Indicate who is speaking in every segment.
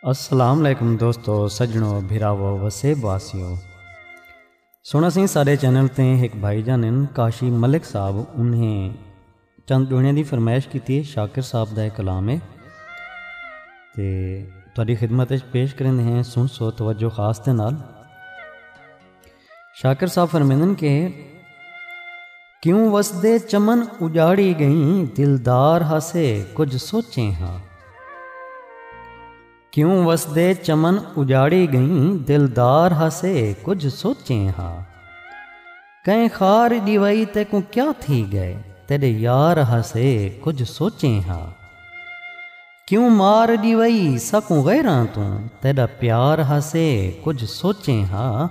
Speaker 1: अस्सलाम वालेकुम दोस्तों, सज्जनों, भिरावो, वसेब वासियों। सोना सी सारे चैनल ते एक भाईजान इन काशी मलिक साहब उन्हें चंद दुनिया की फरमाइश की थी। शाकिर साहब का एक कलाम है ते तुहाडी खिदमत पेश करेंगे हैं। सुन सो तवज्जो खास दे नाल। शाकिर साहब फरमांदे के क्यों वसदे चमन उजाड़ी गई, दिलदार हसे कुछ सोचे हाँ। क्यों वसदे चमन उजाड़ी गई, दिलदार हसे कुछ सोचे हाँ। कहीं खार दिवई ते को क्या थी गए, तेरे यार हसे कुछ सोचे हाँ। क्यों मार दिवई सकूँ गैरा तू, तेरा प्यार हसे कुछ सोचे हाँ।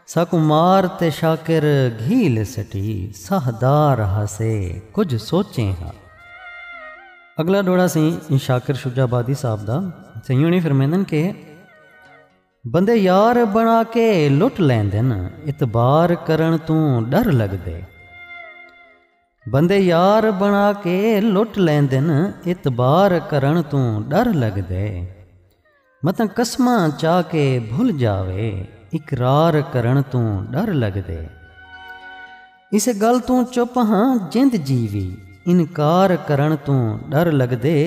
Speaker 1: सकू मार ते शाकिर घील सटी, सहदार हसे कुछ सोचे हाँ। अगला डोड़ा सी शाकिर शुजाबादी साहब दा सही फरमांदन के बंदे यार बना के लुट लैंदे न, इतबार करन तू डर लगदे। बंदे यार बना के लुट लैंदे न, इतबार करन तू डर लगदे। मत कसमां चा के भुल जावे, इकरार करन तू डर लगदे। इस गल तू चुप हाँ जिंद जीवी, इनकार करन तू डर लगदे।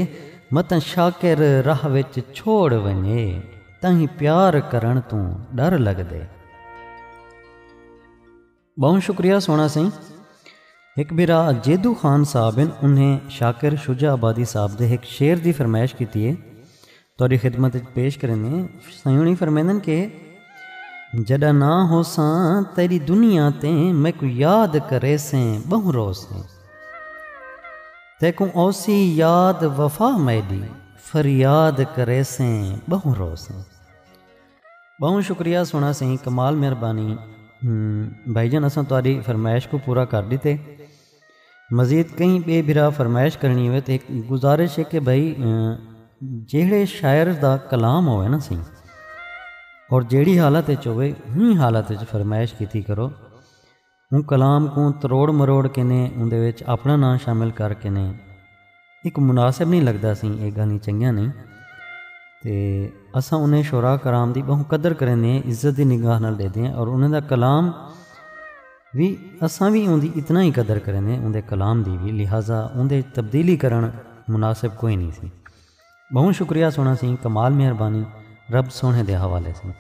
Speaker 1: मत शाकिर राह विच छोड़ वने, तहीं प्यार करन तू डर लगदे। बहुत शुक्रिया सोना सिंह। एक बिरा जेदू खान साहब उन्हें शाकिर शुजाबादी साहब दे एक शेर की फरमाइश की है, तुहाडी खिदमत पेश करेंगे। सयूनी फरमांदन के जड़ा ना हो सा तेरी दुनिया ते, मैं को याद करे से बहु रोसे। तेको ओसी याद वफा मैडी, फरियाद करे से बहु रोसे। बहुत शुक्रिया सोना सिंह, कमाल मेहरबानी। भाईजान असां तुहाडी फरमाइश को पूरा कर दीते। मज़ीद कई बे बिरा फरमाइश करनी हो तो एक गुजारिश है कि भाई जेड़े शायर का कलाम होवे ना सी, और जेड़ी हालत होवे उन्हीं हालत फरमाइश की करो। उन कलाम को तरोड़ मरोड़ के ने उनदे विच अपना नाम शामिल करके ने एक मुनासिब नहीं लगता सी, ये गल चंगियां नहीं। तो असा उन्हें शुरा कराम की बहुत कदर करेंगे, इज्जत की निगाह नाल देते हैं, और उन्हें दा कलाम भी असा भी उनकी इतना ही कदर करेंगे उनके कलाम की भी, लिहाजा उनके तब्दीली करन मुनासिब कोई नहीं सी। बहुत शुक्रिया सोना सी, कमाल मेहरबानी, रब सोने दे हवाले से।